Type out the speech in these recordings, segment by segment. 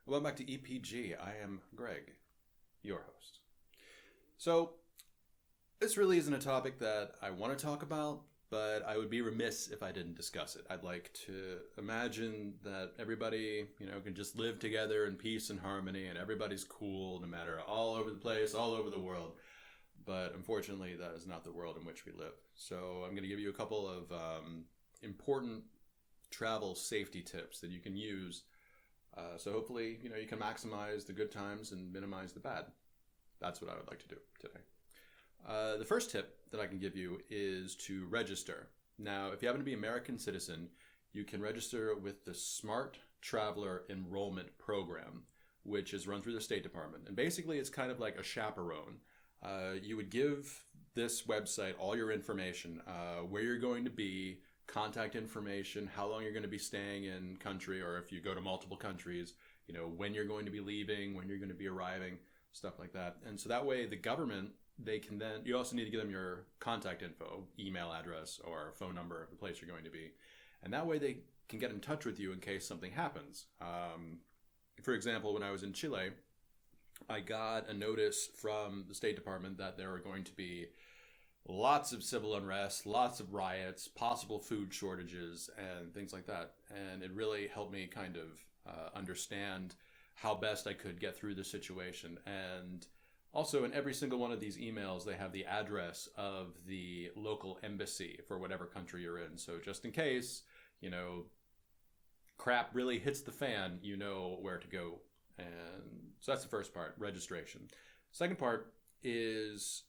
Welcome back to EPG. I am Greg, your host. So, this really isn't a topic that I want to talk about, but I would be remiss if I didn't discuss it. I'd like to imagine that everybody, can just live together in peace and harmony, and everybody's cool no matter all over the place, all over the world. But unfortunately, that is not the world in which we live. So I'm going to give you a couple of important travel safety tips that you can use. So hopefully, you can maximize the good times and minimize the bad. That's what I would like to do today. The first tip that I can give you is to register. Now, if you happen to be an American citizen, you can register with the Smart Traveler Enrollment Program, which is run through the State Department. And basically, it's kind of like a chaperone. You would give this website all your information, where you're going to be, contact information, how long you're going to be staying in country, or if you go to multiple countries, when you're going to be leaving, when you're going to be arriving, stuff like that. And so that way the government, they can then, you also need to give them your contact info, email address or phone number of the place you're going to be. And that way they can get in touch with you in case something happens. For example, when I was in Chile, I got a notice from the State Department that there were going to be lots of civil unrest, lots of riots, possible food shortages, and things like that. And it really helped me kind of understand how best I could get through the situation. And also in every single one of these emails, they have the address of the local embassy for whatever country you're in. So just in case, crap really hits the fan, you know where to go. And so that's the first part, registration. Second part is,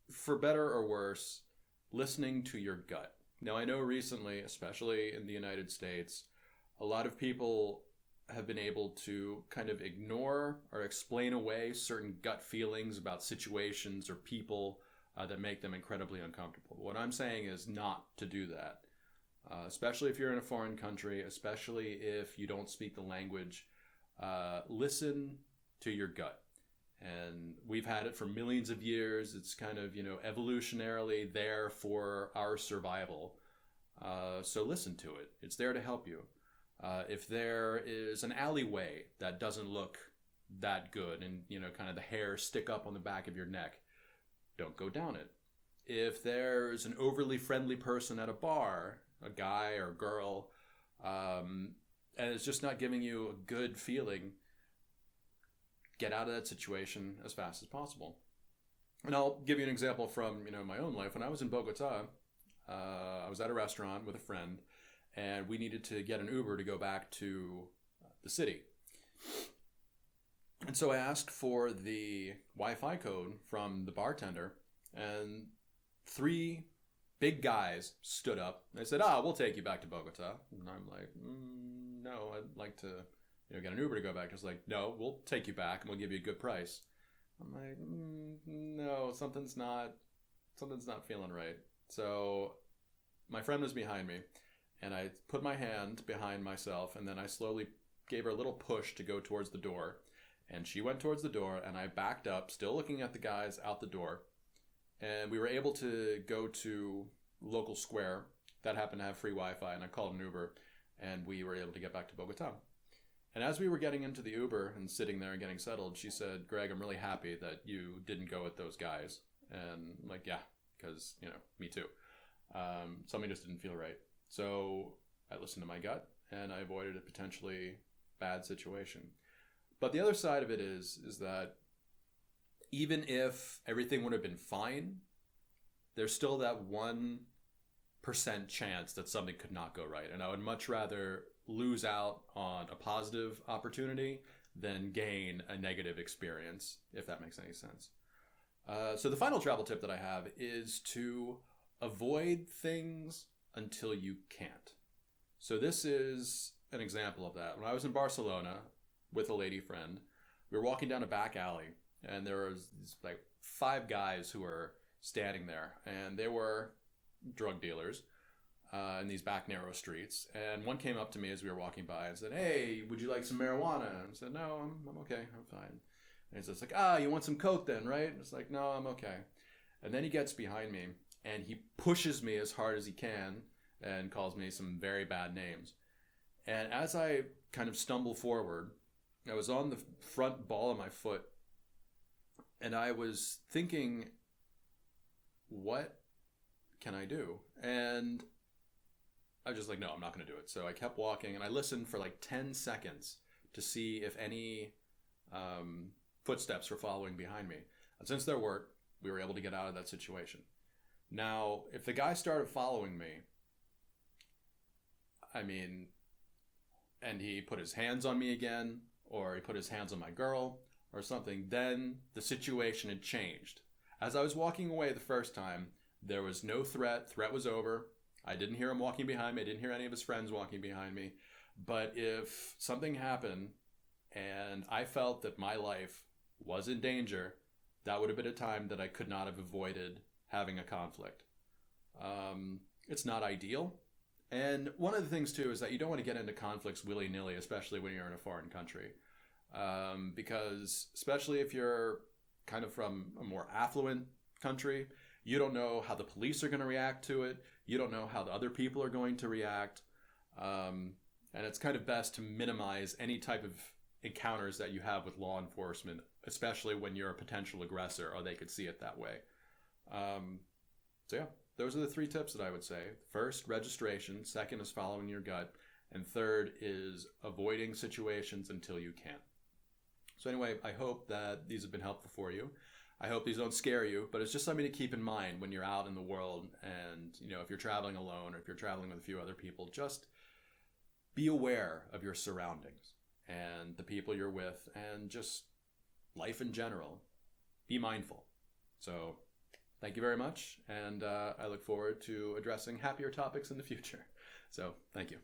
for better or worse, listening to your gut. Now, I know recently, especially in the United States, a lot of people have been able to kind of ignore or explain away certain gut feelings about situations or people that make them incredibly uncomfortable. What I'm saying is not to do that, especially if you're in a foreign country, especially if you don't speak the language. Listen to your gut. And we've had it for millions of years. It's kind of, evolutionarily there for our survival. So listen to it. It's there to help you. If there is an alleyway that doesn't look that good and, kind of the hairs stick up on the back of your neck, don't go down it. If there's an overly friendly person at a bar, a guy or girl, and it's just not giving you a good feeling, get out of that situation as fast as possible. And I'll give you an example from, my own life. When I was in Bogota, I was at a restaurant with a friend, and we needed to get an Uber to go back to the city. And so I asked for the Wi-Fi code from the bartender, and 3 big guys stood up. They said, we'll take you back to Bogota. And I'm like, no, I'd like to get an Uber to go back. It's like, no, we'll take you back and we'll give you a good price. I'm like, no, something's not feeling right. So my friend was behind me, and I put my hand behind myself, and then I slowly gave her a little push to go towards the door. And she went towards the door, and I backed up, still looking at the guys out the door. And we were able to go to local square that happened to have free Wi-Fi, and I called an Uber, and we were able to get back to Bogota. And as we were getting into the Uber and sitting there and getting settled, she said, Greg, I'm really happy that you didn't go with those guys. And I'm like, yeah, because, me too. Something just didn't feel right. So I listened to my gut, and I avoided a potentially bad situation. But the other side of it is that even if everything would have been fine, there's still that 1% chance that something could not go right. And I would much rather lose out on a positive opportunity than gain a negative experience, if that makes any sense. So the final travel tip that I have is to avoid things until you can't. So this is an example of that. When I was in Barcelona with a lady friend, we were walking down a back alley, and there was like 5 guys who were standing there, and they were drug dealers in these back narrow streets. And one came up to me as we were walking by and said, hey, would you like some marijuana? And I said, no, I'm okay, I'm fine. And he's just like, you want some coke then, right? And it's like, no, I'm okay. And then he gets behind me, and he pushes me as hard as he can and calls me some very bad names. And as I kind of stumble forward, I was on the front ball of my foot, and I was thinking, what can I do? And I was just like, no, I'm not going to do it. So I kept walking, and I listened for like 10 seconds to see if any footsteps were following behind me. And since there weren't, we were able to get out of that situation. Now, if the guy started following me, I mean, and he put his hands on me again, or he put his hands on my girl, or something, then the situation had changed. As I was walking away the first time, there was no threat. Threat was over. I didn't hear him walking behind me. I didn't hear any of his friends walking behind me. But if something happened and I felt that my life was in danger, that would have been a time that I could not have avoided having a conflict. It's not ideal. And one of the things, too, is that you don't want to get into conflicts willy-nilly, especially when you're in a foreign country. Because especially if you're kind of from a more affluent country, you don't know how the police are going to react to it. You don't know how the other people are going to react. And it's kind of best to minimize any type of encounters that you have with law enforcement, especially when you're a potential aggressor or they could see it that way. So yeah, those are the 3 tips that I would say. First, registration. Second is following your gut. And third is avoiding situations until you can. So anyway, I hope that these have been helpful for you. I hope these don't scare you, but it's just something to keep in mind when you're out in the world. And, if you're traveling alone or if you're traveling with a few other people, just be aware of your surroundings and the people you're with and just life in general. Be mindful. So thank you very much. And I look forward to addressing happier topics in the future. So thank you.